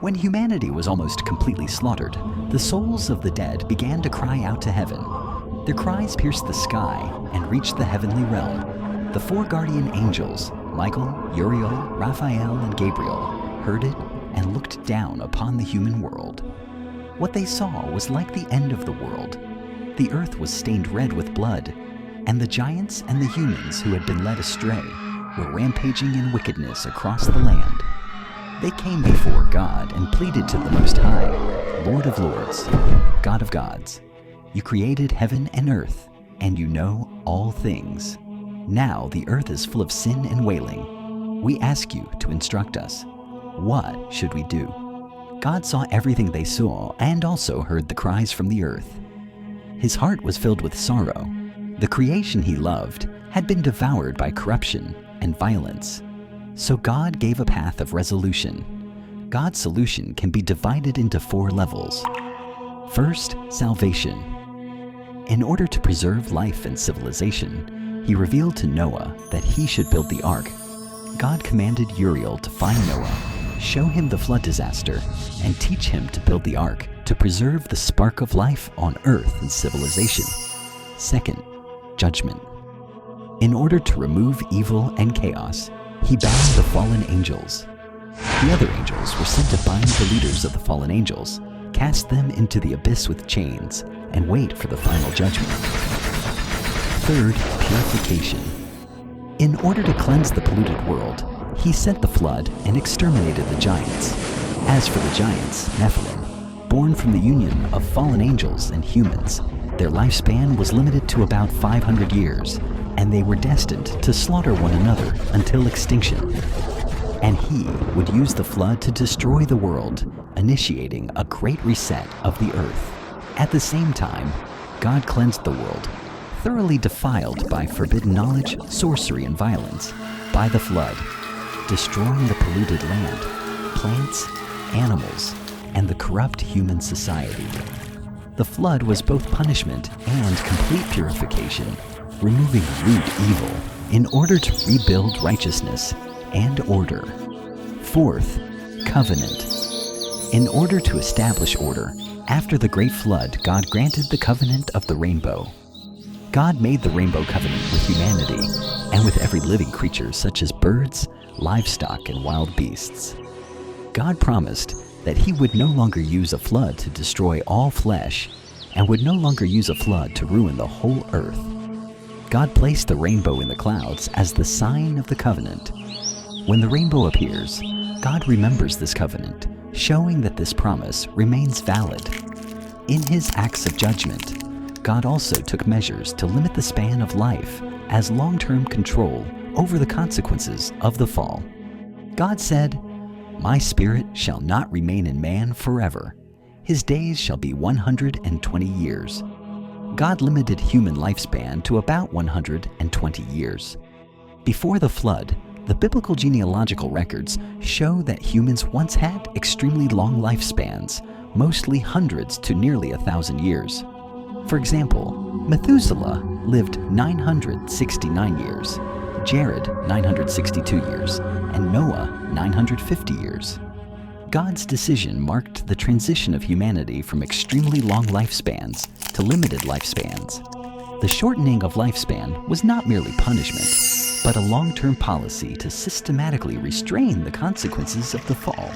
When humanity was almost completely slaughtered, the souls of the dead began to cry out to heaven. Their cries pierced the sky and reached the heavenly realm. The four guardian angels, Michael, Uriel, Raphael, and Gabriel, heard it and looked down upon the human world. What they saw was like the end of the world. The earth was stained red with blood, and the giants and the humans who had been led astray were rampaging in wickedness across the land. They came before God and pleaded to the Most High, Lord of Lords, God of Gods. You created heaven and earth, and you know all things. Now the earth is full of sin and wailing. We ask you to instruct us. What should we do? God saw everything they saw and also heard the cries from the earth. His heart was filled with sorrow. The creation he loved had been devoured by corruption and violence. So God gave a path of resolution. God's solution can be divided into 4 levels. First, salvation. In order to preserve life and civilization, he revealed to Noah that he should build the ark. God commanded Uriel to find Noah, show him the flood disaster, and teach him to build the ark to preserve the spark of life on earth and civilization. Second, judgment. In order to remove evil and chaos, he bound the fallen angels. The other angels were sent to bind the leaders of the fallen angels, cast them into the abyss with chains, and wait for the final judgment. Third, purification. In order to cleanse the polluted world, he sent the flood and exterminated the giants. As for the giants, Nephilim, born from the union of fallen angels and humans, their lifespan was limited to about 500 years, and they were destined to slaughter one another until extinction. And he would use the flood to destroy the world, initiating a great reset of the earth. At the same time, God cleansed the world, thoroughly defiled by forbidden knowledge, sorcery, and violence, by the flood, destroying the polluted land, plants, animals, and the corrupt human society. The flood was both punishment and complete purification, removing root evil in order to rebuild righteousness and order. Fourth, covenant. In order to establish order, after the great flood, God granted the covenant of the rainbow. God made the rainbow covenant with humanity and with every living creature such as birds, livestock, and wild beasts. God promised that he would no longer use a flood to destroy all flesh and would no longer use a flood to ruin the whole earth. God placed the rainbow in the clouds as the sign of the covenant. When the rainbow appears, God remembers this covenant, showing that this promise remains valid. In his acts of judgment, God also took measures to limit the span of life as long-term control over the consequences of the fall. God said, "My spirit shall not remain in man forever. His days shall be 120 years." God limited human lifespan to about 120 years. Before the flood, the biblical genealogical records show that humans once had extremely long lifespans, mostly hundreds to nearly 1,000 years. For example, Methuselah lived 969 years, Jared 962 years, and Noah 950 years. God's decision marked the transition of humanity from extremely long lifespans to limited lifespans. The shortening of lifespan was not merely punishment, but a long-term policy to systematically restrain the consequences of the fall.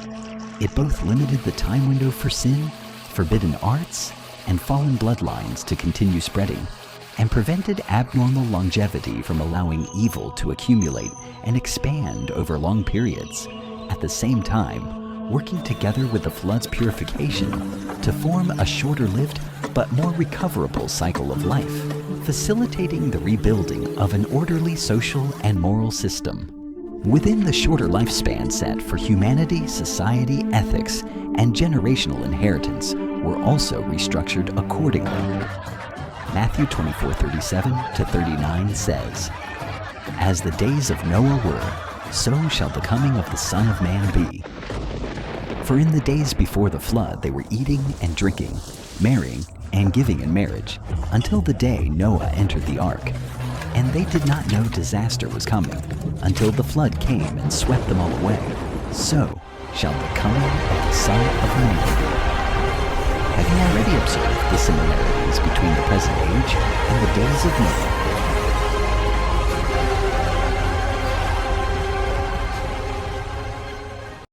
It both limited the time window for sin, forbidden arts, and fallen bloodlines to continue spreading, and prevented abnormal longevity from allowing evil to accumulate and expand over long periods. At the same time, working together with the flood's purification to form a shorter-lived but more recoverable cycle of life, facilitating the rebuilding of an orderly social and moral system. Within the shorter lifespan set for humanity, society, ethics, and generational inheritance were also restructured accordingly. Matthew 24:37-39 says, "As the days of Noah were, so shall the coming of the Son of Man be. For in the days before the flood they were eating and drinking, marrying and giving in marriage, until the day Noah entered the ark. And they did not know disaster was coming, until the flood came and swept them all away. So shall the coming of the Son of Man be. Have you already observed the similarities between the present age and the days of Noah?